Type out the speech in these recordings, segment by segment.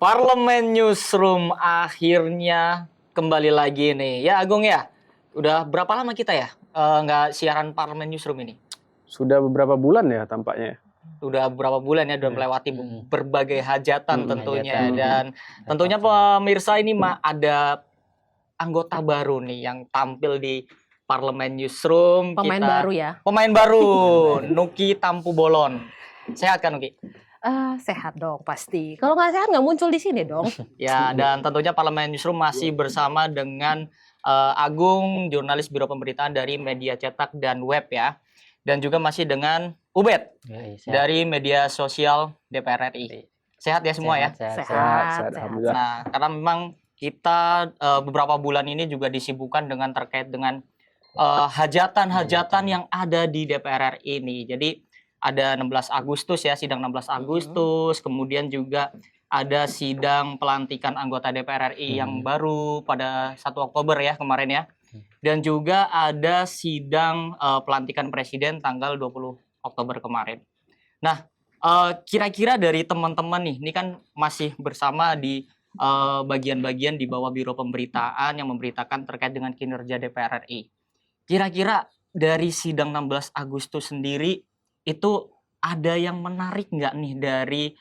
Parlemen Newsroom akhirnya kembali lagi nih. Ya Agung ya, udah berapa lama kita ya nggak siaran Parlemen Newsroom ini? Sudah beberapa bulan ya tampaknya. Udah beberapa bulan ya, udah melewati berbagai hajatan tentunya. Dan tentunya pemirsa ini ada anggota baru nih yang tampil di Parlemen Newsroom. Pemain baru ya? Pemain baru, Nuki Tampu Bolon. Sehat kan Nuki? Sehat dong pasti. Kalau nggak sehat nggak muncul di sini dong. Ya, dan tentunya Parlemen Newsroom masih bersama dengan Agung, jurnalis Biro Pemberitaan dari Media Cetak dan Web ya. Dan juga masih dengan Ubed dari Media Sosial DPR RI. Sehat ya semua ya? Sehat. Alhamdulillah. Nah, karena memang kita beberapa bulan ini juga disibukkan dengan terkait dengan hajatan-hajatan yang ada di DPR RI ini. Jadi ada 16 Agustus ya, sidang 16 Agustus, kemudian juga ada sidang pelantikan anggota DPR RI yang baru pada 1 Oktober ya kemarin ya. Dan juga ada sidang pelantikan presiden tanggal 20 Oktober kemarin. Nah, kira-kira dari teman-teman nih, ini kan masih bersama di bagian-bagian di bawah Biro Pemberitaan yang memberitakan terkait dengan kinerja DPR RI. Kira-kira dari sidang 16 Agustus sendiri itu ada yang menarik nggak nih dari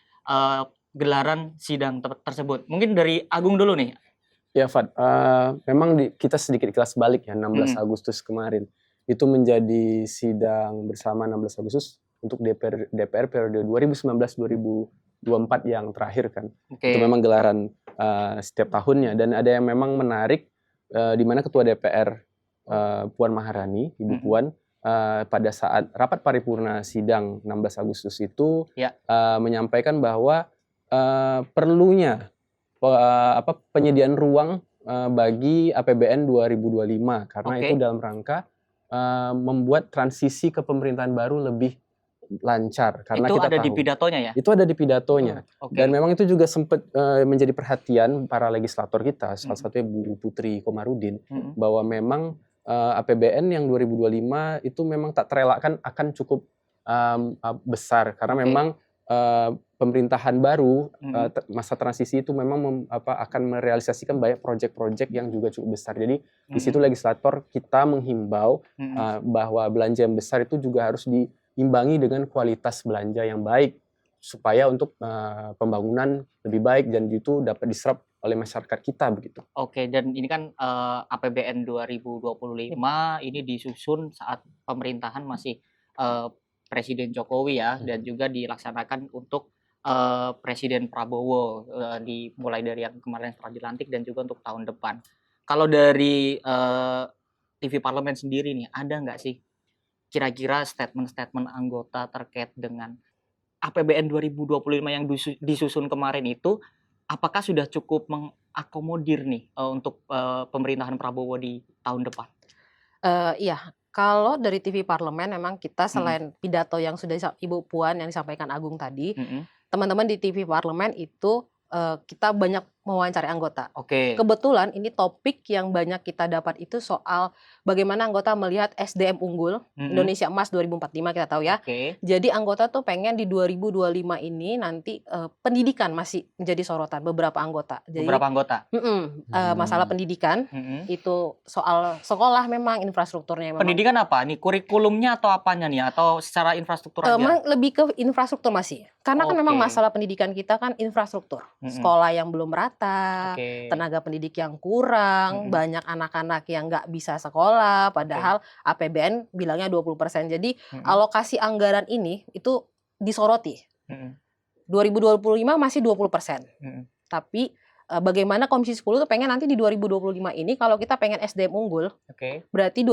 gelaran sidang tersebut? Mungkin dari Agung dulu nih. Ya Fad, memang kita sedikit kelas balik ya 16 Agustus kemarin. Itu menjadi sidang bersama 16 Agustus untuk DPR periode 2019-2024 yang terakhir kan. Itu memang gelaran setiap tahunnya. Dan ada yang memang menarik di mana Ketua DPR Puan Maharani, Ibu Puan, pada saat rapat paripurna sidang 16 Agustus itu menyampaikan bahwa perlunya penyediaan ruang bagi APBN 2025 karena itu dalam rangka membuat transisi ke pemerintahan baru lebih lancar karena itu kita ada tahu, di pidatonya ya? Itu ada di pidatonya. Dan memang itu juga sempat menjadi perhatian para legislator kita, salah satunya Bu Putri Komarudin, bahwa memang APBN yang 2025 itu memang tak terelakkan akan cukup besar karena memang pemerintahan baru masa transisi itu memang akan merealisasikan banyak proyek-proyek yang juga cukup besar. Jadi di situ legislator kita menghimbau bahwa belanja yang besar itu juga harus diimbangi dengan kualitas belanja yang baik supaya untuk pembangunan lebih baik dan itu dapat diserap oleh masyarakat kita begitu. Oke, dan ini kan APBN 2025 ini disusun saat pemerintahan masih Presiden Jokowi ya, dan juga dilaksanakan untuk Presiden Prabowo dimulai dari yang kemarin setelah dilantik dan juga untuk tahun depan. Kalau dari TV Parlemen sendiri nih, ada nggak sih kira-kira statement-statement anggota terkait dengan APBN 2025 yang disusun kemarin itu, apakah sudah cukup mengakomodir nih untuk pemerintahan Prabowo di tahun depan? Iya, kalau dari TV Parlemen memang kita selain pidato yang sudah Ibu Puan yang disampaikan Agung tadi, teman-teman di TV Parlemen itu kita banyak mewawancari anggota. Kebetulan ini topik yang banyak kita dapat itu soal bagaimana anggota melihat SDM unggul Indonesia Emas 2045 kita tahu ya. Jadi anggota tuh pengen di 2025 ini nanti pendidikan masih menjadi sorotan beberapa anggota. Jadi, masalah pendidikan itu soal sekolah memang infrastrukturnya. Pendidikan apa nih? Kurikulumnya atau apanya nih? Atau secara infrastruktur aja? Lebih ke infrastruktur masih. Karena kan memang masalah pendidikan kita kan infrastruktur. Sekolah yang belum rata, tenaga pendidik yang kurang, banyak anak-anak yang nggak bisa sekolah, padahal APBN bilangnya 20%. Jadi alokasi anggaran ini itu disoroti. 2025 masih 20%. Tapi bagaimana Komisi 10 tuh pengen nanti di 2025 ini kalau kita pengen SDM unggul, berarti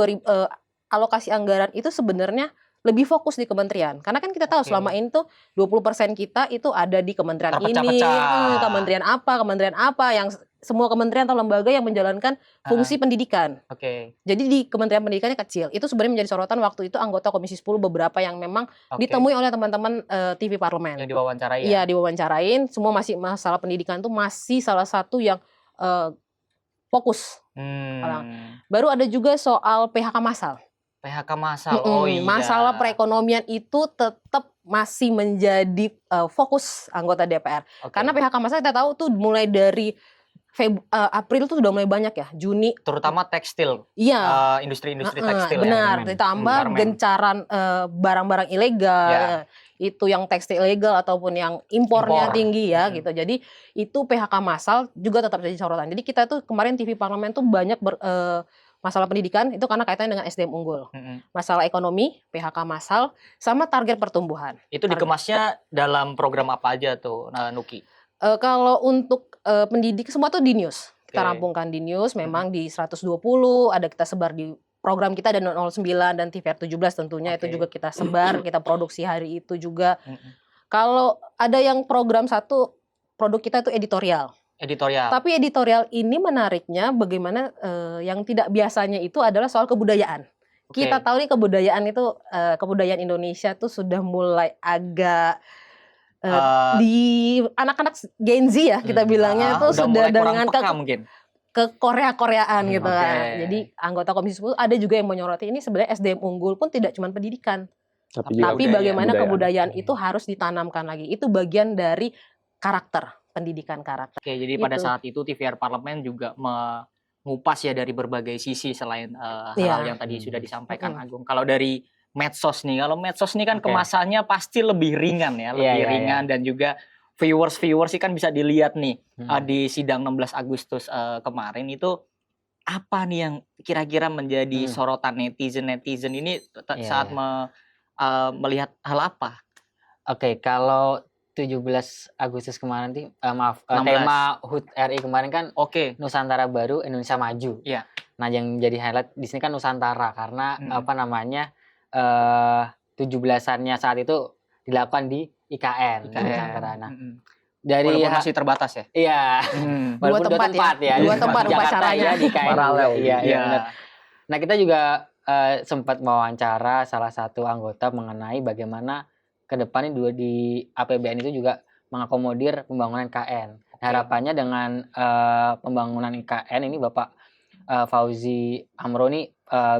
alokasi anggaran itu sebenarnya lebih fokus di kementerian. Karena kan kita tahu selama ini tuh 20% kita itu ada di kementerian ini, kementerian apa, yang semua kementerian atau lembaga yang menjalankan fungsi pendidikan. Jadi di kementerian pendidikannya kecil. Itu sebenarnya menjadi sorotan waktu itu anggota Komisi 10 beberapa yang memang ditemui oleh teman-teman TV Parlemen. Yang diwawancarain. Iya, diwawancarain. Semua masih masalah pendidikan itu masih salah satu yang fokus. Baru ada juga soal PHK massal. PHK massal. Masalah perekonomian itu tetap masih menjadi fokus anggota DPR. Oke. Karena PHK massal kita tahu tuh mulai dari April tuh udah mulai banyak ya, Juni. Terutama tekstil, Iya, industri-industri tekstil ya. benar. garmen. Ditambah Garmen. gencaran barang-barang ilegal, Ya. itu yang tekstil ilegal ataupun yang impornya Impor. tinggi ya Mhm. gitu. Jadi itu PHK massal juga tetap jadi sorotan. Jadi kita tuh kemarin TV Parlemen tuh banyak masalah pendidikan itu karena kaitannya dengan SDM unggul. Masalah ekonomi, PHK massal, sama target pertumbuhan. Itu dikemasnya dalam program apa aja tuh, Nuki? Kalau untuk pendidik semua tuh di news. Kita Oke. rampungkan di news, memang di 120 ada kita sebar di program kita dan 09 dan TVR 17 tentunya itu Oke. juga kita sebar, kita produksi hari itu juga. Mhm. Kalau ada yang program satu produk kita itu editorial. Editorial. Tapi editorial ini menariknya bagaimana yang tidak biasanya itu adalah soal kebudayaan. Oke. Kita tahu nih kebudayaan itu kebudayaan Indonesia tuh sudah mulai agak di anak-anak Gen Z ya kita bilangnya udah tuh sudah mulai kurang dengan peka mungkin. ke Korea-Koreaan gitu Oke. kan. Jadi anggota Komisi 10 ada juga yang menyoroti ini sebenarnya SDM unggul pun tidak cuma pendidikan, Tapi juga tapi budaya. bagaimana kebudayaan Budayaan. itu harus ditanamkan lagi. Itu bagian dari karakter, pendidikan karakter. Oke, jadi pada Gitu. saat itu TVR Parlemen juga mengupas ya dari berbagai sisi selain hal-hal Iya. yang tadi sudah disampaikan Mm-mm. Agung. Kalau dari medsos nih, kalau medsos nih kan Oke. kemasannya pasti lebih ringan ya, lebih Iya, iya, ringan dan juga viewers sih kan bisa dilihat nih Hmm. di sidang 16 Agustus kemarin itu apa nih yang kira-kira menjadi sorotan netizen ini Iya, saat melihat hal apa? Oke, kalau 17 Agustus kemarin tuh, maaf, 16. tema HUT RI kemarin kan Oke. Nusantara Baru Indonesia Maju. Iya. Nah, yang jadi highlight di sini kan Nusantara karena apa namanya 17-annya saat itu dilakukan di IKN, Nusantara. Nah, dari Walaupun masih terbatas ya. iya, Dua walaupun tempat ya, di dua tempat Jakarta upacaranya. ya, di IKN Paralel. juga. Iya, iya, Iya. benar. Nah, kita juga sempat mewawancara salah satu anggota mengenai bagaimana ke depan di APBN itu juga mengakomodir pembangunan IKN. Nah, harapannya dengan pembangunan IKN ini Bapak Fauzi Amro ini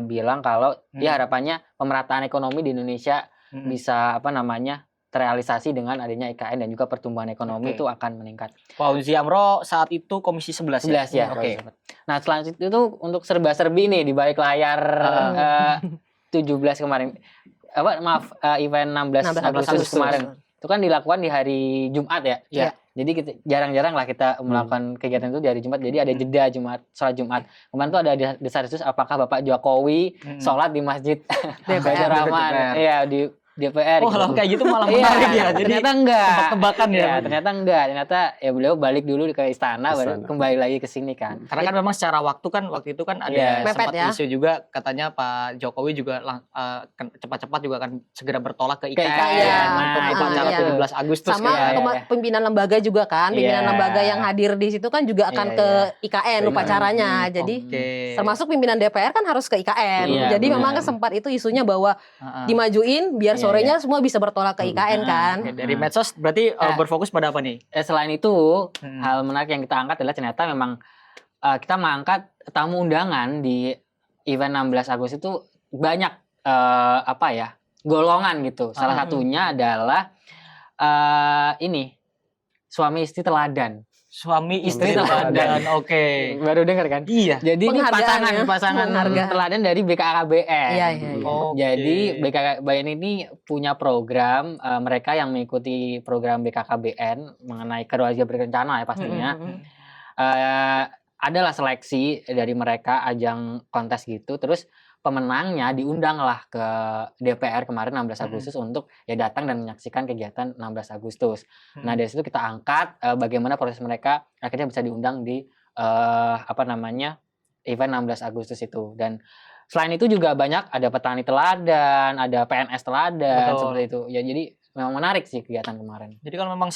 bilang kalau ya harapannya pemerataan ekonomi di Indonesia bisa apa namanya terrealisasi dengan adanya IKN dan juga pertumbuhan ekonomi Oke. itu akan meningkat. Fauzi Amro saat itu Komisi 11 11 ya. Oke. Nah, selanjutnya itu untuk serba-serbi nih di balik layar 17 kemarin. Event 16 Agustus kemarin. Itu kan dilakukan di hari Jumat ya. Iya. Jadi kita jarang-jarang lah kita melakukan kegiatan itu di hari Jumat. Jadi ada jeda Jumat, sholat Jumat. Kemarin tuh ada desas-desus apakah Bapak Jokowi sholat di masjid Baitur Rahman. Iya, di DPR. Oh, kalau kayak gitu malah menarik ya. Jadi ternyata enggak. tebak-tebakan ya. Ya, ternyata enggak. Ternyata ya beliau balik dulu ke istana, baru kembali lagi ke sini kan. Karena kan memang secara waktu itu kan ada Iya. sempat Mepet ya. isu juga katanya Pak Jokowi juga cepat-cepat juga akan segera bertolak ke Ke IKN IKN. untuk Nah, upacara itu dia. 17 Agustus Sama kan. Iya. pimpinan lembaga juga kan, pimpinan Iya. lembaga yang hadir di situ kan juga akan Iya, ke iya. IKN upacaranya. Jadi Oke. termasuk pimpinan DPR kan harus ke IKN. Iya, Jadi benar. memang kan sempat itu isunya bahwa Heeh. dimajuin biar Iya, sorenya semua bisa bertolak ke IKN kan. Oke, dari medsos berarti berfokus pada apa nih? Selain itu, hal menarik yang kita angkat adalah ternyata memang kita mengangkat tamu undangan di event 16 Agustus itu banyak golongan gitu. Salah satunya adalah ini suami istri teladan. Suami istri teladan. teladan. Oke. Baru dengar kan? Iya. Jadi ini Penghargaan ya, pasangan penghargaan. teladan dari BKKBN. Iya, iya, iya. Oke. Jadi BKKBN ini punya program mereka yang mengikuti program BKKBN mengenai keluarga berencana ya pastinya. Adalah seleksi dari mereka ajang kontes gitu. Terus pemenangnya diundanglah ke DPR kemarin 16 Agustus untuk ya datang dan menyaksikan kegiatan 16 Agustus. Nah, dari situ kita angkat bagaimana proses mereka akhirnya bisa diundang di event 16 Agustus itu. Dan selain itu juga banyak ada petani teladan, ada PNS teladan. Betul. Seperti itu. Ya jadi memang menarik sih kegiatan kemarin. Jadi kalau memang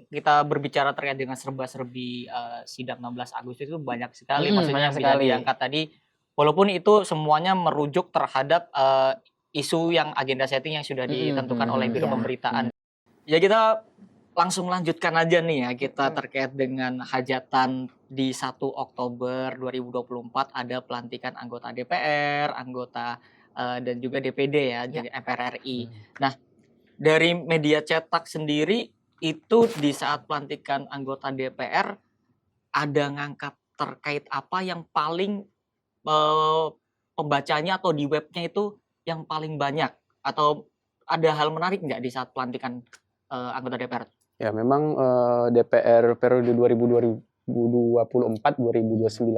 kita berbicara terkait dengan serba-serbi sidang 16 Agustus itu banyak sekali maksudnya banyak yang bisa sekali. diangkat tadi. Walaupun itu semuanya merujuk terhadap isu yang agenda setting yang sudah ditentukan oleh Biro Pemberitaan. Ya kita langsung lanjutkan aja nih ya kita terkait dengan hajatan di 1 Oktober 2024 ada pelantikan anggota DPR, anggota dan juga DPD ya, jadi MPR RI. Nah, dari media cetak sendiri itu di saat pelantikan anggota DPR ada ngangkat terkait apa yang paling pembacanya atau di webnya itu yang paling banyak, atau ada hal menarik nggak di saat pelantikan anggota DPR? Ya memang DPR periode 2024-2029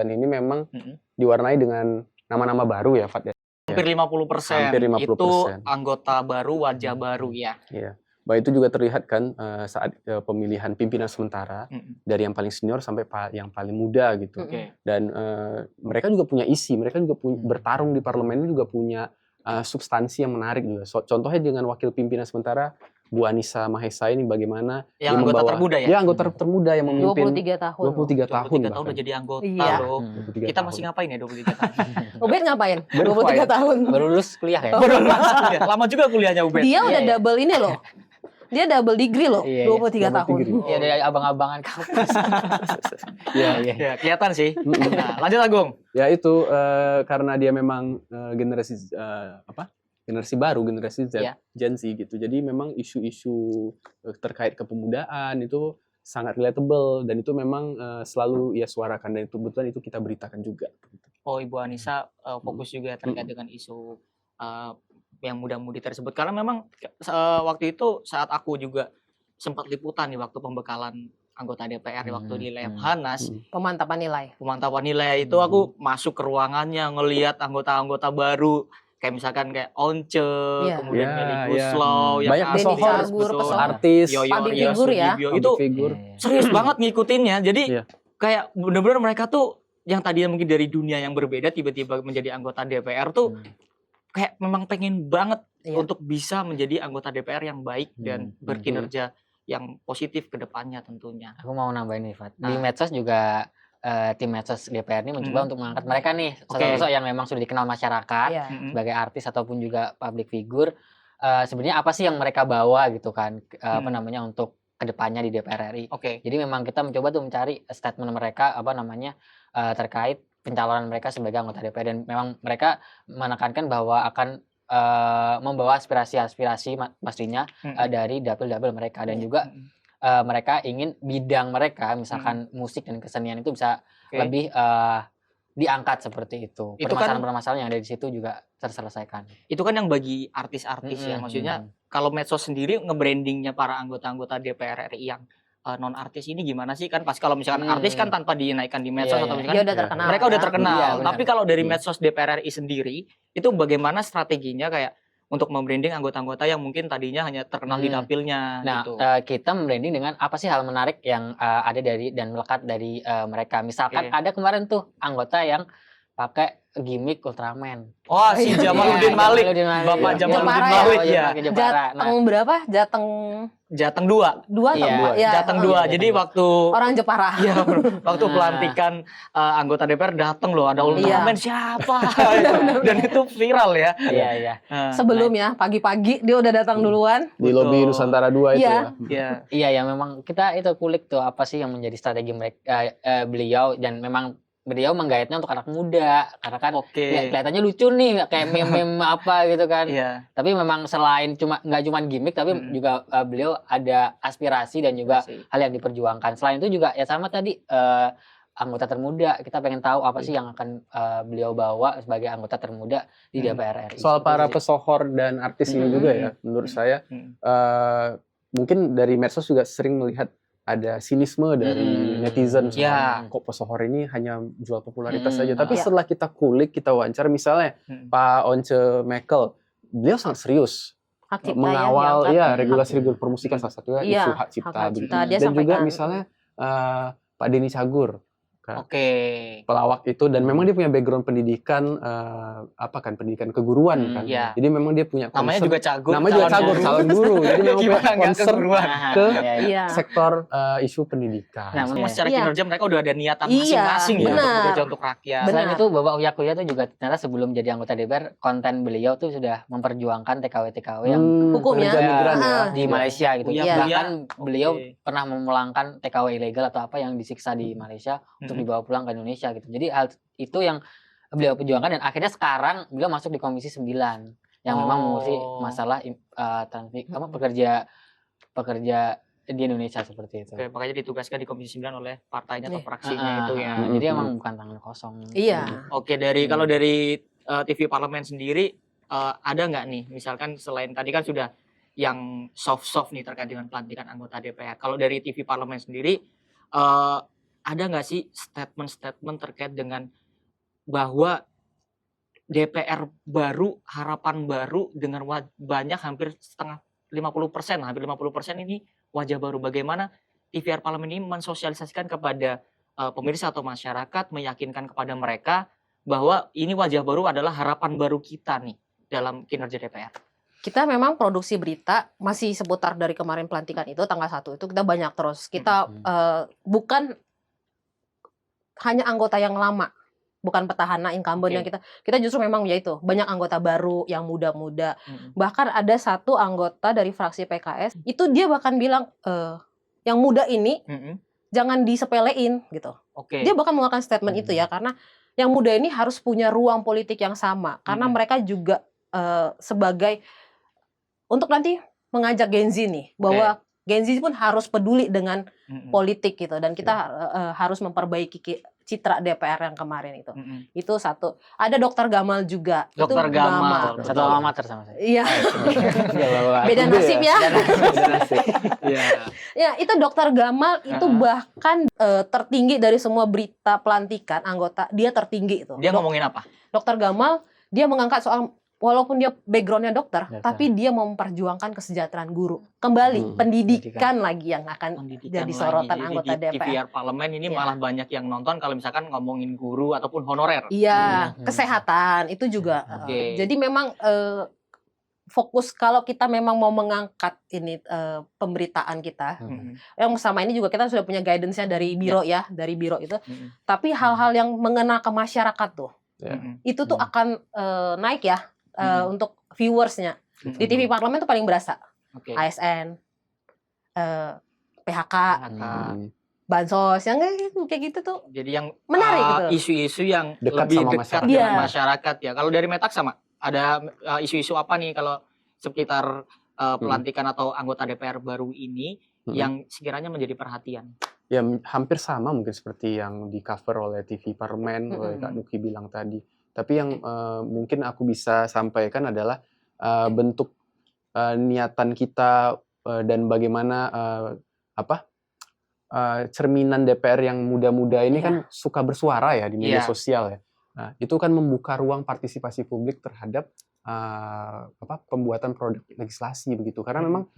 ini memang diwarnai dengan nama-nama baru ya, Fat. Hampir 50%. Hampir 50%. Itu anggota baru, wajah baru ya. Iya. Bahwa itu juga terlihat kan saat pemilihan pimpinan sementara dari yang paling senior sampai yang paling muda gitu. Dan mereka juga punya isi, mereka juga bertarung di parlemen juga punya substansi yang menarik juga. Contohnya dengan wakil pimpinan sementara Bu Anissa Mahesa ini bagaimana yang anggota termuda ya? Dia anggota termuda yang memimpin 23 tahun. 23 tahun. 23 tahun udah jadi anggota loh. 23 Kita tahun. masih ngapain ya 23 tahun? Ubed ngapain? 23 tahun. Baru lulus kuliah ya. Baru lulus kuliah. Lama juga kuliahnya Ubed. Dia udah Iya, iya. double ini loh. Dia double degree loh, Iya, iya. 23 Double tahun. degree. Ya dari abang-abangan kampus. Iya, iya. Ya, kelihatan sih. Nah, lanjut Agung. Ya itu karena dia memang generasi generasi baru, generasi Z, Ya. Gen Z gitu. Jadi memang isu-isu terkait kepemudaan itu sangat relatable dan itu memang selalu ia suarakan, dan itu kebetulan itu kita beritakan juga. Oh, Ibu Anissa fokus juga terkait dengan isu yang muda-mudi tersebut, karena memang waktu itu saat aku juga sempat liputan nih waktu pembekalan anggota DPR waktu di Lemhanas, Pemantapan nilai. pemantapan nilai itu aku masuk ke ruangannya ngelihat anggota-anggota baru kayak misalkan kayak Once, Iya. kemudian Iya, Melly iya. Guslow, yang Banyak artis, pesohor, betul. pesohor. artis, Yoyo, Public Ria figure ya. Sudibyo, public itu figure. serius banget ngikutinnya. Jadi Iya. kayak bener-bener mereka tuh yang tadinya mungkin dari dunia yang berbeda tiba-tiba menjadi anggota DPR tuh kayak memang pengen banget Iya. untuk bisa menjadi anggota DPR yang baik dan berkinerja yang positif ke depannya tentunya. Aku mau nambahin nih, Fat. Di Nah. medsos juga tim medsos DPR ini mencoba untuk mengangkat mereka nih, sosok-sosok yang memang sudah dikenal masyarakat Iya. sebagai artis ataupun juga public figure. Sebenarnya apa sih yang mereka bawa gitu kan, apa namanya, untuk kedepannya di DPR RI. Oke. Jadi memang kita mencoba tuh mencari statement mereka apa namanya terkait pencalonan mereka sebagai anggota DPR, dan memang mereka menekankan bahwa akan membawa aspirasi-aspirasi pastinya dari dapil-dapil mereka, dan juga mereka ingin bidang mereka misalkan musik dan kesenian itu bisa lebih diangkat seperti itu. Itu kan- Permasalahan-permasalahan yang ada di situ juga terselesaikan. Itu kan yang bagi artis-artis ya, maksudnya kalau medsos sendiri nge-brandingnya para anggota-anggota DPR RI yang non artis ini gimana sih? Kan pas kalau misalkan artis kan tanpa dinaikkan di medsos Iya, atau iya. misalkan Dia udah terkenal. mereka udah ya. terkenal. Iya, benar. Tapi kalau dari medsos DPR RI sendiri itu bagaimana strateginya kayak untuk membranding anggota-anggota yang mungkin tadinya hanya terkenal di dapilnya Nah, gitu. kita membranding dengan apa sih hal menarik yang ada dari dan melekat dari mereka. Misalkan Oke. ada kemarin tuh anggota yang pakai gimmick Ultraman. Wah, si Jamaluddin Iya, Malik. Jamaluddin Malik. Bapak Iya. Jamaluddin Jepara ya? Malik Iya, ya. pakai Jepara. Nah, Jateng berapa? Jateng Jateng 2. 2 atau Iya, 4? Ya, Jateng 2. Jadi waktu orang Jepara. Iya, waktu Nah. pelantikan anggota DPR datang loh, ada Ultraman Iya. siapa? Dan itu viral ya. Iya, iya. Nah, Sebelum ya, pagi-pagi dia udah datang duluan. Di Betul. lobi Nusantara 2 itu Iya. ya. ya. Iya, ya memang kita itu kulik tuh apa sih yang menjadi strategi mereka beliau, dan memang beliau menggaetnya untuk anak muda karena kan Oke. ya, kelihatannya lucu nih kayak meme-meme apa gitu kan. Iya. Tapi memang selain nggak cuma gimmick, tapi juga beliau ada aspirasi dan juga hal yang diperjuangkan. Selain itu juga ya sama tadi anggota termuda, kita pengen tahu apa sih yang akan beliau bawa sebagai anggota termuda di DPR RI. Soal para Seperti itu sih. pesohor dan artis ini juga ya, menurut saya mungkin dari medsos juga sering melihat ada sinisme dari netizen soal Ya. kok pesohor ini hanya jual popularitas saja. Hmm. Tapi Iya. setelah kita kulik, kita wawancara, misalnya Pak Once Mekel, beliau sangat serius Hak cipta mengawal yang diangkat. regulasi permusikan, salah satunya Iya, isu hak cipta. hak begitu. cipta. Dia Dan juga sampaikan. misalnya Pak Denny Cagur, Oke. pelawak itu, dan memang dia punya background pendidikan pendidikan keguruan kan. Iya. Jadi memang dia punya Namanya concern- juga Cagur. namanya juga Cagur, calon guru. Jadi memang Gimana punya nggak concern keguruan? Nah, ke iya, iya. Iya. sektor isu pendidikan. Nah, Sama secara Iya. kinerja mereka udah ada niatan Iya, masing-masing ya untuk benar. bekerja untuk rakyat. Benar. Selain itu Bapak Uya Kuya tuh juga ternyata sebelum jadi anggota DPR, konten beliau tuh sudah memperjuangkan TKW-TKW yang Hukumnya. pekerja migran ya. Ah. di Malaysia gitu. Uya Iya. Kuya. Bahkan beliau Oke. pernah memulangkan TKW ilegal atau apa yang disiksa di Malaysia untuk dibawa pulang ke Indonesia gitu. Jadi hal itu yang beliau perjuangkan, dan akhirnya sekarang beliau masuk di Komisi 9. yang memang mengurusi masalah pekerja di Indonesia seperti itu. Oke, makanya ditugaskan di Komisi 9 oleh partainya atau fraksinya itu ya. Jadi emang bukan tangan kosong. Iya. Oke, kalau dari TV Parlemen sendiri ada nggak nih, misalkan selain tadi kan sudah yang soft nih terkait dengan pelantikan anggota DPR. Kalau dari TV Parlemen sendiri ada nggak sih statement terkait dengan bahwa DPR baru, harapan baru dengan banyak hampir 50% ini wajah baru. Bagaimana TVR Parlemen ini mensosialisasikan kepada pemirsa atau masyarakat, meyakinkan kepada mereka bahwa ini wajah baru adalah harapan baru kita nih dalam kinerja DPR. Kita memang produksi berita masih seputar dari kemarin pelantikan itu tanggal 1 itu kita banyak terus. Kita bukan hanya anggota yang lama, bukan petahana incumbent yang kita justru memang ya itu banyak anggota baru yang muda-muda. Bahkan ada satu anggota dari fraksi PKS itu dia bahkan bilang yang muda ini jangan disepelein gitu. Dia bahkan mengeluarkan statement itu ya, karena yang muda ini harus punya ruang politik yang sama karena mereka juga sebagai untuk nanti mengajak Gen Z nih bahwa Gen Z pun harus peduli dengan politik gitu, dan kita harus memperbaiki citra DPR yang kemarin itu. Itu satu. Ada Dr. Gamal juga. Dr. Gamal. Satu alma mater sama saya. Iya. Beda nasib ya. Ya, itu Dr. Gamal itu bahkan tertinggi dari semua berita pelantikan anggota, dia tertinggi itu. Dia ngomongin apa? Dr. Gamal dia mengangkat soal walaupun dia backgroundnya dokter, tapi dia mau memperjuangkan kesejahteraan guru. Kembali, pendidikan lagi yang akan jadi sorotan anggota DPR. TVR Parlemen ini malah banyak yang nonton kalau misalkan ngomongin guru ataupun honorer. Iya, kesehatan itu juga. Jadi memang fokus kalau kita memang mau mengangkat ini pemberitaan kita, yang sama ini juga kita sudah punya guidance-nya dari biro dari biro itu. Tapi hal-hal yang mengena ke masyarakat tuh, itu tuh akan naik ya. Untuk viewersnya di TV Parlemen itu paling berasa. ASN, PHK, bansos, yang kayak gitu tuh. Jadi yang menarik gitu. Isu-isu yang dekat lebih sama dekat dengan masyarakat ya. Kalau dari Metak sama, ada isu-isu apa nih kalau sekitar pelantikan atau anggota DPR baru ini yang sekiranya menjadi perhatian? Ya hampir sama mungkin seperti yang di cover oleh TV Parlemen, oleh Kak Nuki bilang tadi. Tapi yang mungkin aku bisa sampaikan adalah bentuk niatan kita dan bagaimana cerminan DPR yang muda-muda ini kan suka bersuara ya di media sosial ya. Nah, itu kan membuka ruang partisipasi publik terhadap pembuatan produk legislasi begitu. Karena memang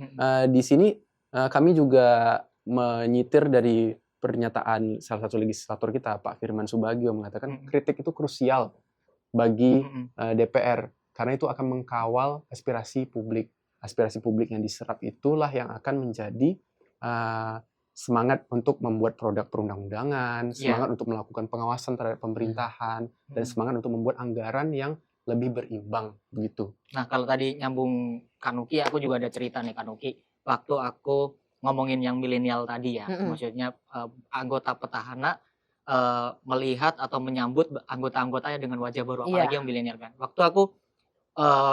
di sini kami juga menyitir dari pernyataan salah satu legislator kita, Pak Firman Subagio, mengatakan kritik itu krusial bagi DPR karena itu akan mengkawal aspirasi publik yang diserap itulah yang akan menjadi semangat untuk membuat produk perundang-undangan, semangat untuk melakukan pengawasan terhadap pemerintahan, dan semangat untuk membuat anggaran yang lebih berimbang begitu. Nah, kalau tadi nyambung Kanuki, aku juga ada cerita nih Kanuki. Waktu aku ngomongin yang milenial tadi ya, maksudnya anggota petahana melihat atau menyambut anggota-anggotanya dengan wajah baru, apalagi yang milenial kan. Waktu aku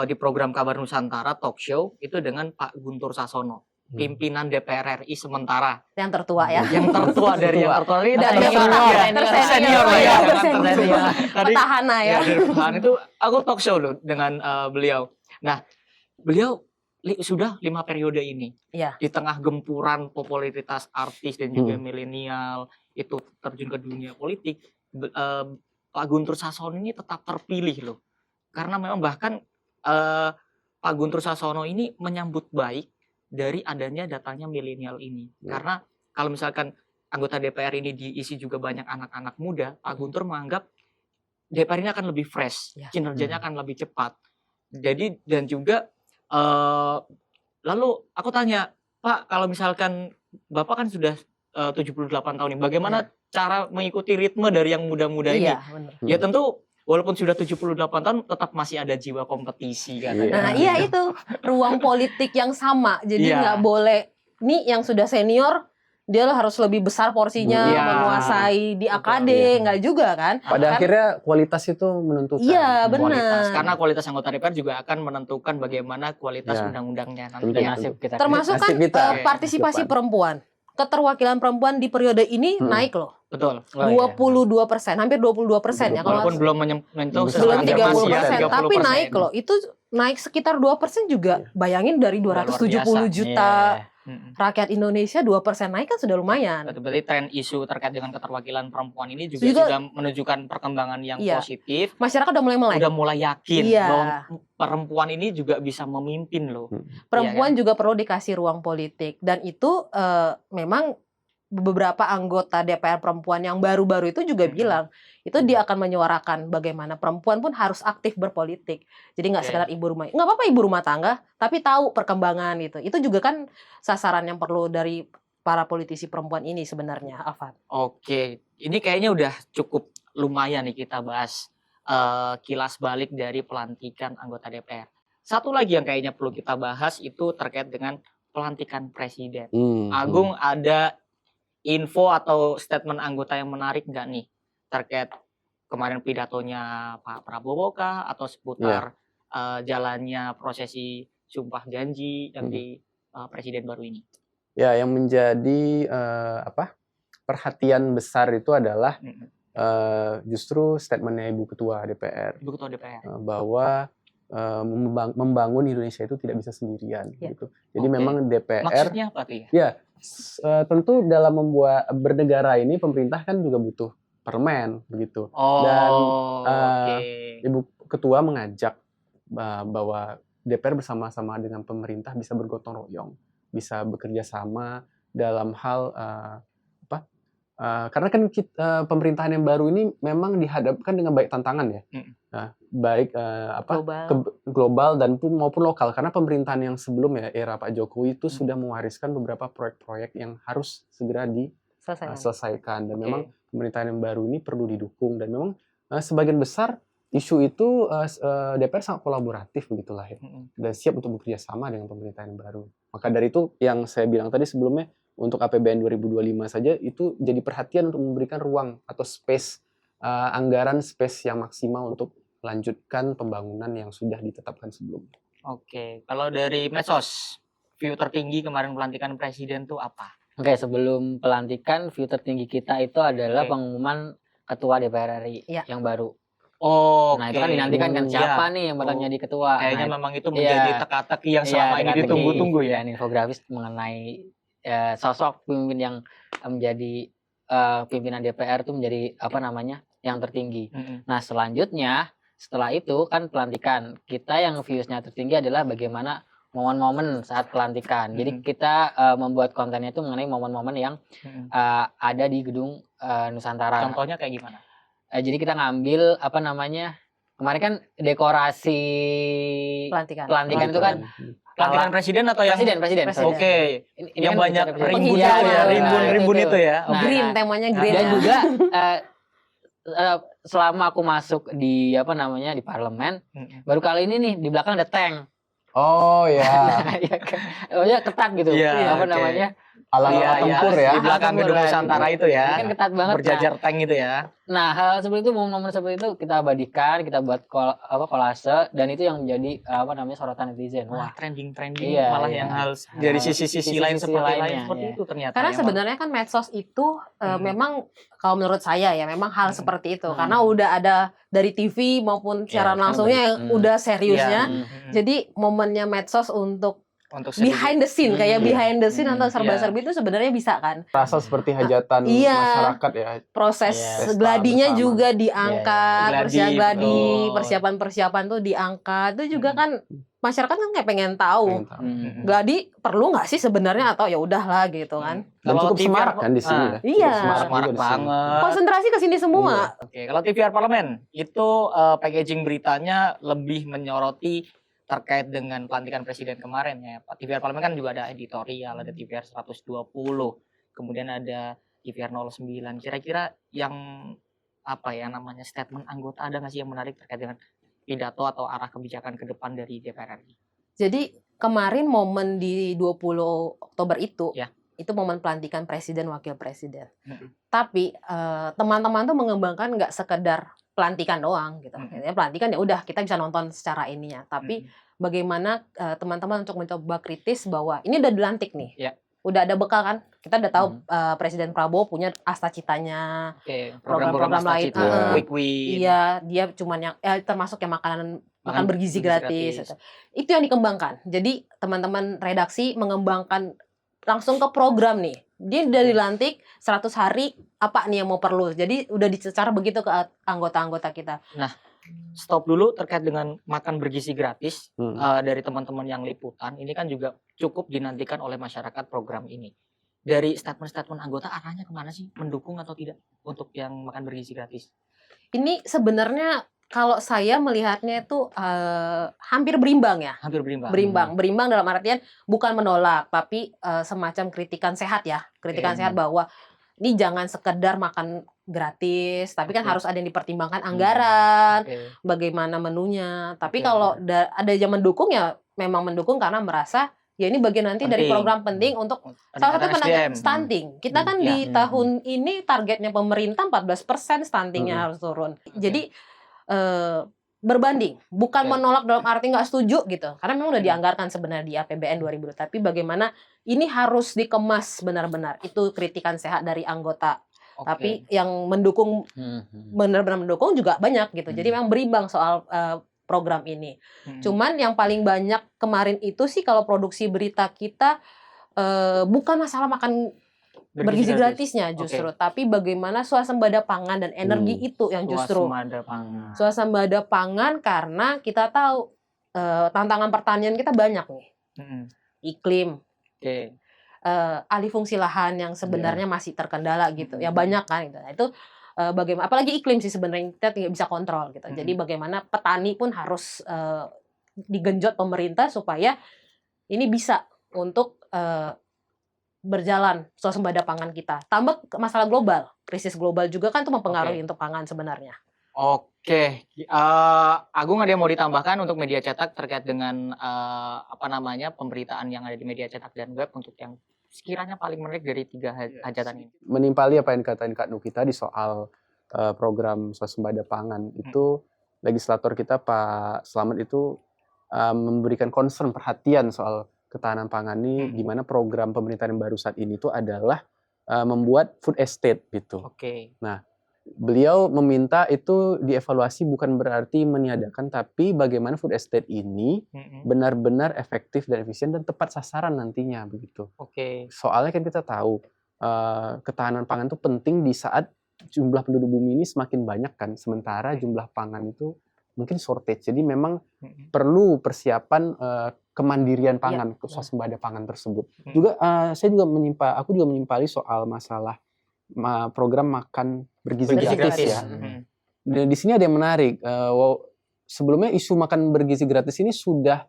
di program Kabar Nusantara talk show itu dengan Pak Guntur Sasono, pimpinan DPR RI sementara. Yang tertua ya. Yang tertua dari yang tertua ini dan senior ya. Petahana ya. Petahana itu aku talk show loh dengan beliau. Nah, beliau sudah 5 periode ini. Di tengah gempuran popularitas artis dan juga milenial itu terjun ke dunia politik, Pak Guntur Sasono ini tetap terpilih loh. Karena memang bahkan Pak Guntur Sasono ini menyambut baik dari adanya datanya milenial ini. Karena kalau misalkan anggota DPR ini diisi juga banyak anak-anak muda, Pak Guntur menganggap DPR ini akan lebih fresh, kinerjanya akan lebih cepat. Jadi dan juga lalu aku tanya, Pak, kalau misalkan Bapak kan sudah 78 tahun ini, bagaimana cara mengikuti ritme dari yang muda-muda ini? Ya tentu walaupun sudah 78 tahun tetap masih ada jiwa kompetisi kan. Nah, iya itu ruang politik yang sama. Jadi nggak boleh nih yang sudah senior dia harus lebih besar porsinya, Iya. menguasai di AKD, Iya. nggak juga kan? Pada Kan- akhirnya kualitas itu menentukan. Iya, benar. Kualitas, karena kualitas anggota DPR juga akan menentukan bagaimana kualitas Ya. undang-undangnya Tentu, nanti. Dan ya. nasib kita. Termasuk kan Nasib kita partisipasi depan. perempuan. Keterwakilan perempuan di periode ini Hmm. naik loh. Betul. Oh, iya. 22%, hampir 22% ya kalau Walaupun belum menyentuh Belum belum sekarang masih 30%, ya, tapi 30%. naik loh. Itu naik sekitar 2% juga. Bayangin dari Udah luar 270 biasa. juta Mm-mm. rakyat Indonesia 2% naik kan sudah lumayan. Berarti tren isu terkait dengan keterwakilan perempuan ini juga Juga- sudah menunjukkan perkembangan yang Iya. positif. Masyarakat udah mulai melek. Udah mulai yakin Iya. bahwa perempuan ini juga bisa memimpin loh. Perempuan juga perlu dikasih ruang politik, dan itu memang beberapa anggota DPR perempuan yang baru-baru itu juga bilang itu dia akan menyuarakan bagaimana perempuan pun harus aktif berpolitik. Jadi nggak Oke. sekedar ibu rumah, nggak apa-apa ibu rumah tangga, tapi tahu perkembangan gitu. Itu juga kan sasaran yang perlu dari para politisi perempuan ini sebenarnya, Afan. Oke, ini kayaknya udah cukup lumayan nih kita bahas kilas balik dari pelantikan anggota DPR. Satu lagi yang kayaknya perlu kita bahas itu terkait dengan pelantikan presiden. Agung, ada info atau statement anggota yang menarik nggak nih terkait kemarin pidatonya Pak Prabowo kah, atau seputar jalannya prosesi sumpah janji yang di presiden baru ini? Ya, yang menjadi perhatian besar itu adalah justru statementnya Ibu Ketua DPR Ibu Ketua DPR. bahwa membangun Indonesia itu tidak bisa sendirian Ya. gitu. Jadi Oke. memang DPR Maksudnya apa tuh ya? ya tentu dalam membuat bernegara ini pemerintah kan juga butuh permen begitu. Oh, Dan, oke. Ibu Ketua mengajak bahwa DPR bersama-sama dengan pemerintah bisa bergotong royong, bisa bekerja sama dalam hal karena kan pemerintahan yang baru ini memang dihadapkan dengan banyak tantangan ya, baik global dan maupun lokal. Karena pemerintahan yang sebelumnya era Pak Jokowi itu sudah mewariskan beberapa proyek-proyek yang harus segera diselesaikan, dan memang pemerintahan yang baru ini perlu didukung, dan memang sebagian besar isu itu DPR sangat kolaboratif begitulah ya, dan siap untuk bekerja sama dengan pemerintahan yang baru. Maka dari itu yang saya bilang tadi sebelumnya, untuk APBN 2025 saja itu jadi perhatian untuk memberikan ruang atau space anggaran space yang maksimal untuk melanjutkan pembangunan yang sudah ditetapkan sebelumnya. Oke, kalau dari medsos, view tertinggi kemarin pelantikan presiden tuh apa? Oke, sebelum pelantikan, view tertinggi kita itu adalah Oke. pengumuman ketua DPR RI Iya. yang baru. Oh, Nah, itu kan dinantikan kan siapa nih yang bakal jadi ketua. Kayaknya Nah, memang itu menjadi iya. teka-teki yang selama ini teka-teki ditunggu-tunggu ya. dan infografis mengenai sosok pemimpin yang menjadi pimpinan DPR itu menjadi yang tertinggi. Nah, selanjutnya setelah itu kan pelantikan, kita yang viewsnya tertinggi adalah bagaimana momen-momen saat pelantikan. Jadi kita membuat kontennya itu mengenai momen-momen yang ada di gedung Nusantara. Contohnya kayak gimana? Jadi kita ngambil kemarin kan dekorasi pelantikan itu kan Pelantikan presiden atau yang presiden. Oke. Ini Yang kan banyak bicara presiden. rimbun Iya, itu ya, nah, rimbun itu ya. Nah, Green, temanya green. Dan ya. juga selama aku masuk di di parlemen, baru kali ini nih di belakang ada tank. Oh ya, Ya kan? Maksudnya ketat gitu. Iya, oke. alat-alat tempur ya. Di belakang Tempur gedung kan. Nusantara itu ya. Ini kan ketat banget. Berjajar tank itu ya. Nah, hal seperti itu, momen-momen seperti itu kita abadikan, kita buat kolase, dan itu yang menjadi sorotan netizen. Wah, Wah, trending Iya, malah iya. yang hal dari sisi-sisi lain Sisi-sisi seperti lainnya, seperti iya. itu ternyata. Karena yang sebenarnya kan medsos itu memang kalau menurut saya ya memang hal seperti itu. Hmm. Karena udah ada dari TV maupun siaran sekarang langsungnya yang banyak. udah seriusnya. Iya. Jadi momennya medsos untuk Untuk sendiri. behind the scene, kayak Iya. behind the scene atau Iya. serba-serbi itu sebenarnya bisa kan. Rasa seperti hajatan Iya. masyarakat ya. Proses Iya. gladinya Bersama. juga diangkat, Gladi, persiapan gladi, betul. persiapan-persiapan tuh diangkat. Itu juga kan masyarakat kan kayak pengen tahu. Pengen tahu. Gladi perlu nggak sih sebenarnya, atau ya udahlah gitu kan. Dan Kalau cukup TVR semarak kan di sini ya. Iya. Cukup semarak Semarak juga di sini. banget. Konsentrasi ke sini semua. Oke, kalau TVR Parlemen itu packaging beritanya lebih menyoroti terkait dengan pelantikan presiden kemarin ya. TVR Parlemen kan juga ada editorial, ada TVR 120, kemudian ada TVR 09. Kira-kira yang namanya statement anggota ada nggak sih yang menarik terkait dengan pidato atau arah kebijakan ke depan dari DPR RI? Jadi kemarin momen di 20 Oktober itu Ya. itu momen pelantikan presiden wakil presiden. Mm-mm. Tapi teman-teman tuh mengembangkan nggak sekedar pelantikan doang gitu. Ya, pelantikan ya udah kita bisa nonton secara ininya. Tapi bagaimana teman-teman untuk mencoba kritis bahwa ini udah dilantik nih. Ya. Udah ada bekal kan? Kita udah tahu Presiden Prabowo punya asta citanya, program-program lain. Quick win. Iya, dia cuman yang termasuk yang makan bergizi gratis. Gitu. Itu yang dikembangkan. Jadi teman-teman redaksi mengembangkan langsung ke program nih. Dia udah dilantik 100 hari apa nih yang mau perlu. Jadi udah disecara begitu ke anggota-anggota kita. Nah, stop dulu terkait dengan makan bergizi gratis dari teman-teman yang liputan. Ini kan juga cukup dinantikan oleh masyarakat program ini. Dari statement-statement anggota arahnya kemana sih? Mendukung atau tidak untuk yang makan bergizi gratis? Ini sebenarnya kalau saya melihatnya itu hampir berimbang ya. Hampir berimbang. Berimbang dalam artian bukan menolak, tapi semacam kritikan sehat ya. Kritikan sehat bahwa ini jangan sekedar makan gratis, tapi kan harus ada yang dipertimbangkan anggaran, bagaimana menunya. Tapi kalau ada yang mendukung ya memang mendukung karena merasa ya ini bagian nanti dari program penting untuk salah satu tenaga stunting. Kita kan di tahun ini targetnya pemerintah 14% stuntingnya harus turun. Jadi berbanding, bukan menolak dalam arti nggak setuju gitu, karena memang udah dianggarkan sebenarnya di APBN 2020. Tapi bagaimana ini harus dikemas benar-benar, itu kritikan sehat dari anggota. Tapi yang mendukung benar-benar mendukung juga banyak gitu. Jadi memang berimbang soal program ini. Cuman yang paling banyak kemarin itu sih kalau produksi berita kita bukan masalah makan bergizi gratisnya justru, tapi bagaimana swasembada pangan dan energi itu yang justru swasembada pangan karena kita tahu tantangan pertanian kita banyak nih, iklim, alih fungsi lahan yang sebenarnya masih terkendala gitu, ya banyak kan gitu. Nah, itu bagaimana, apalagi iklim sih sebenarnya kita tidak bisa kontrol gitu. Jadi bagaimana petani pun harus digenjot pemerintah supaya ini bisa untuk berjalan swasembada pangan kita. Tambah masalah global, krisis global juga kan itu mempengaruhi untuk pangan sebenarnya. Oke, Agung ada yang mau ditambahkan untuk media cetak terkait dengan pemberitaan yang ada di media cetak dan web untuk yang sekiranya paling menarik dari 3 hajatan ini? Menimpali apa yang dikatakan Kak Nuki tadi soal program swasembada pangan itu, legislator kita Pak Slamet itu memberikan concern perhatian soal ketahanan pangan ini, di mana program pemerintahan yang baru saat ini itu adalah membuat food estate gitu. Nah, beliau meminta itu dievaluasi bukan berarti meniadakan, tapi bagaimana food estate ini benar-benar efektif dan efisien dan tepat sasaran nantinya begitu. Soalnya kan kita tahu ketahanan pangan itu penting di saat jumlah penduduk bumi ini semakin banyak kan, sementara jumlah pangan itu mungkin shortage. Jadi memang perlu persiapan kemandirian pangan, swasembada pangan tersebut. Juga aku juga menyimpali soal masalah program makan bergizi gratis ya. Dan di sini ada yang menarik. Sebelumnya isu makan bergizi gratis ini sudah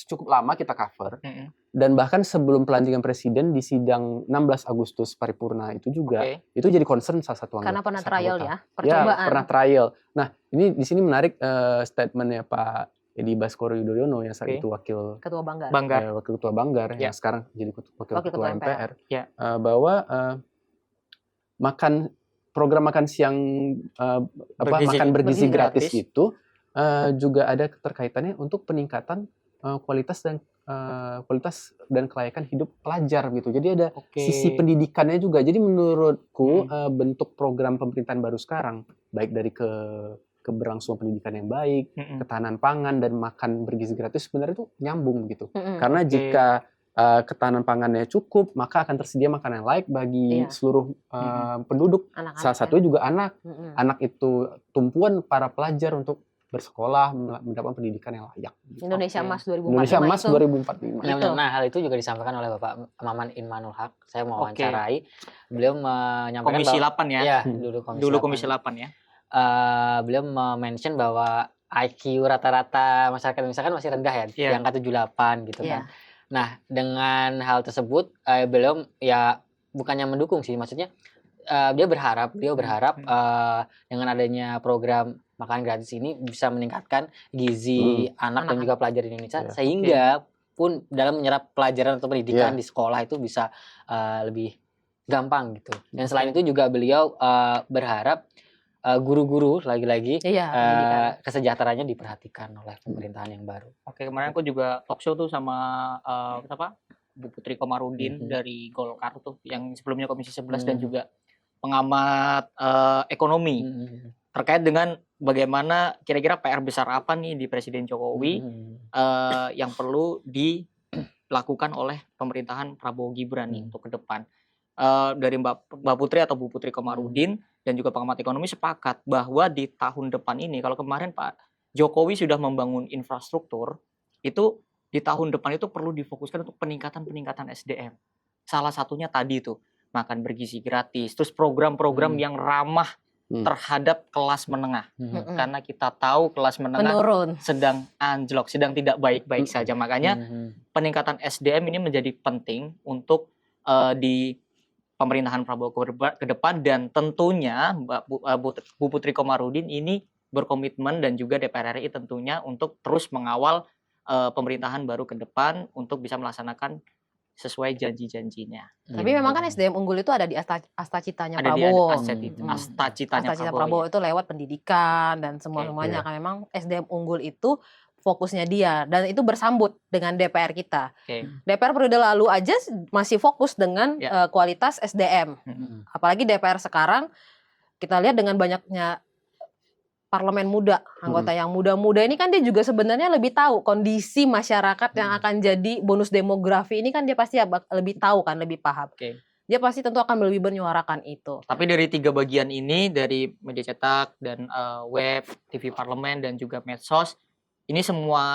cukup lama kita cover. Dan bahkan sebelum pelantikan presiden di sidang 16 Agustus paripurna itu juga itu jadi concern salah satu anggota. Karena pernah trial ya, percobaan. Ya, pernah trial. Nah, ini di sini menarik statementnya Pak Edi Baskoro Yudhoyono yang saat itu wakil ketua Banggar. Wakil ketua Banggar yang sekarang jadi wakil ketua MPR. Bahwa program makan siang makan bergizi gratis itu juga ada keterkaitannya untuk peningkatan kualitas dan kelayakan hidup pelajar gitu. Jadi ada sisi pendidikannya juga. Jadi menurutku bentuk program pemerintahan baru sekarang, baik dari keberlangsungan pendidikan yang baik, ketahanan pangan dan makan bergizi gratis sebenarnya itu nyambung gitu. Karena jika ketahanan pangannya cukup, maka akan tersedia makanan yang layak bagi seluruh penduduk. Salah satunya juga anak. Anak itu tumpuan para pelajar untuk bersekolah, mendapatkan pendidikan yang layak. Indonesia Emas 2045. Indonesia Emas 2045. Nah, hal itu juga disampaikan oleh Bapak Maman Inmanul Haq. Saya mau wawancarai. Beliau menyampaikan Komisi 8 ya. Ya, dulu Komisi 8 ya. Beliau mention bahwa IQ rata-rata masyarakat Indonesia kan masih rendah ya, di angka 78 gitu kan. Nah, dengan hal tersebut beliau ya bukannya mendukung sih, maksudnya beliau berharap dengan adanya program makan gratis ini bisa meningkatkan gizi anak dan juga pelajar di Indonesia, sehingga pun dalam menyerap pelajaran atau pendidikan di sekolah itu bisa lebih gampang gitu. Dan selain itu juga beliau berharap guru-guru lagi-lagi kesejahteraannya diperhatikan oleh pemerintahan yang baru. Oke, kemarin aku juga talk show tuh sama Bu Putri Komarudin dari Golkar tuh yang sebelumnya Komisi 11 dan juga pengamat ekonomi terkait dengan bagaimana kira-kira PR besar apa nih di Presiden Jokowi yang perlu dilakukan oleh pemerintahan Prabowo Gibran nih untuk ke depan. Dari Mbak Putri atau Bu Putri Komarudin dan juga pengamat ekonomi sepakat bahwa di tahun depan ini, kalau kemarin Pak Jokowi sudah membangun infrastruktur, itu di tahun depan itu perlu difokuskan untuk peningkatan SDM. Salah satunya tadi tuh makan bergizi gratis, terus program-program yang ramah terhadap kelas menengah, karena kita tahu kelas menengah sedang anjlok, sedang tidak baik-baik saja. Makanya peningkatan SDM ini menjadi penting untuk di pemerintahan Prabowo ke depan, dan tentunya Bu Putri Komarudin ini berkomitmen dan juga DPR RI tentunya untuk terus mengawal pemerintahan baru ke depan untuk bisa melaksanakan sesuai janji-janjinya. Tapi memang kan SDM unggul itu ada di asta-citanya Prabowo. Asta-citanya Prabowo itu lewat pendidikan dan semuanya kan memang SDM unggul itu fokusnya dia, dan itu bersambut dengan DPR kita. DPR periode lalu aja masih fokus dengan kualitas SDM. Apalagi DPR sekarang kita lihat dengan banyaknya parlemen muda, anggota yang muda-muda ini kan dia juga sebenarnya lebih tahu kondisi masyarakat yang akan jadi bonus demografi ini, kan dia pasti lebih tahu kan, lebih paham. Dia pasti tentu akan lebih menyuarakan itu. Tapi dari 3 bagian ini, dari media cetak dan web, TV parlemen dan juga medsos, ini semua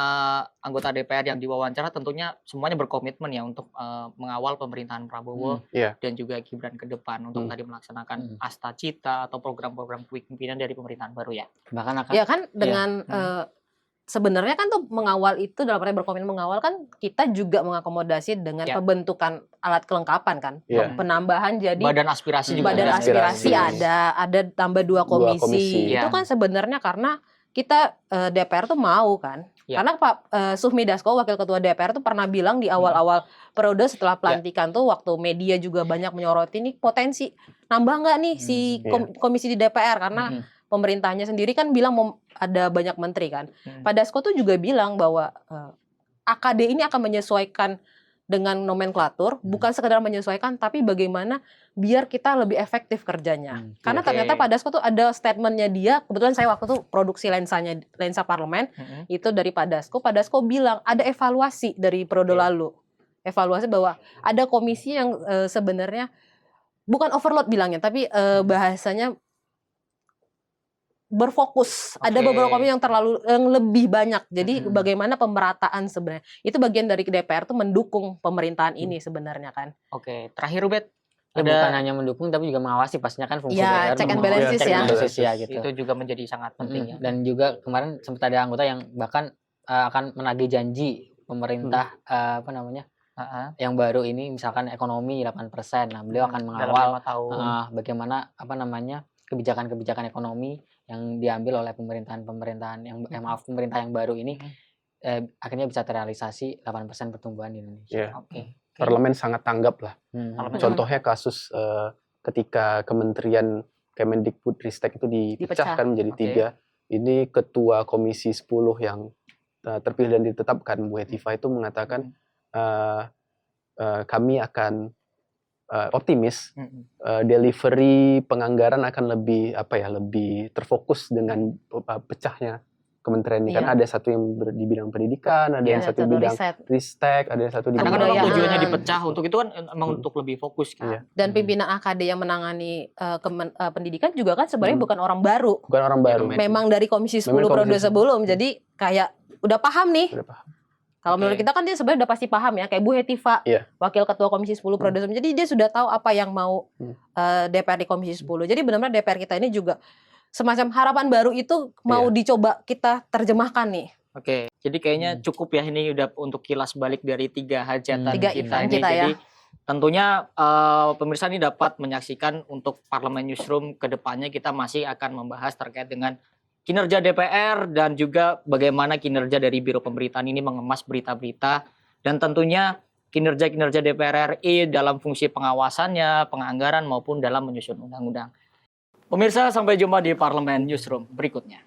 anggota DPR yang diwawancara tentunya semuanya berkomitmen ya untuk mengawal pemerintahan Prabowo dan juga Gibran ke depan untuk tadi melaksanakan asta cita atau program-program kepemimpinan dari pemerintahan baru ya. Bahkan akan dengan sebenarnya kan tuh mengawal itu, dalam arti berkomitmen mengawal kan kita juga mengakomodasi dengan pembentukan alat kelengkapan kan, penambahan jadi badan aspirasi juga. Badan aspirasi ada tambah 2 komisi. Itu kan sebenarnya karena kita DPR tuh mau kan, karena Pak Sufmi Dasko wakil ketua DPR tuh pernah bilang di awal-awal periode setelah pelantikan tuh, waktu media juga banyak menyoroti nih potensi nambah nggak nih si komisi di DPR, karena pemerintahnya sendiri kan bilang ada banyak menteri kan. Pak Dasko tuh juga bilang bahwa AKD ini akan menyesuaikan dengan nomenklatur, bukan sekedar menyesuaikan, tapi bagaimana biar kita lebih efektif kerjanya. Karena ternyata Pak Dasko tuh ada statementnya dia, kebetulan saya waktu itu produksi lensa parlemen, itu dari Pak Dasko. Pak Dasko bilang ada evaluasi dari periode lalu. Evaluasi bahwa ada komisi yang sebenarnya bukan overload bilangnya, tapi bahasanya berfokus. Ada beberapa komisi yang lebih banyak. Jadi bagaimana pemerataan sebenarnya. Itu bagian dari DPR tuh mendukung pemerintahan ini sebenarnya kan. Terakhir Rubet, bukan hanya mendukung tapi juga mengawasi, pastinya kan fungsi DPR check and balances ya. Gitu. Itu juga menjadi sangat penting ya. Dan juga kemarin sempat ada anggota yang bahkan akan menagih janji pemerintah yang baru ini, misalkan ekonomi 8%. Nah, beliau akan mengawal bagaimana kebijakan-kebijakan ekonomi yang diambil oleh pemerintah yang baru ini akhirnya bisa terrealisasi 8% pertumbuhan di Indonesia. Parlemen sangat tanggap lah. Contohnya kasus ketika Kementerian Kemendikbudristek itu dipecahkan menjadi 3. Ini ketua Komisi 10 yang terpilih dan ditetapkan, Bu Hetiva, itu mengatakan kami akan optimis delivery penganggaran akan lebih terfokus dengan pecahnya kementerian ini. Karena ada satu yang di bidang pendidikan, ada yang satu di bidang ristek, ada yang satu di bidang karena tujuannya dipecah untuk itu kan emang untuk lebih fokus kan. Dan pimpinan AKD yang menangani pendidikan juga kan sebenarnya bukan orang baru. Bukan orang baru. Memang dari Komisi 10 periode sebelum. Jadi kayak udah paham nih. Kalau menurut kita kan dia sebenarnya udah pasti paham ya, kayak Bu Hetiva, wakil ketua Komisi 10 periode sebelum. Jadi dia sudah tahu apa yang mau DPR di Komisi 10. Jadi benar-benar DPR kita ini juga semacam harapan baru itu mau dicoba kita terjemahkan nih. Jadi kayaknya cukup ya ini udah untuk kilas balik dari 3 hajatan kita ini. Kita Jadi tentunya pemirsa ini dapat menyaksikan untuk Parlemen Newsroom ke depannya kita masih akan membahas terkait dengan kinerja DPR dan juga bagaimana kinerja dari Biro Pemberitaan ini mengemas berita-berita dan tentunya kinerja-kinerja DPR RI dalam fungsi pengawasannya, penganggaran maupun dalam menyusun undang-undang. Pemirsa, sampai jumpa di Parlemen Newsroom berikutnya.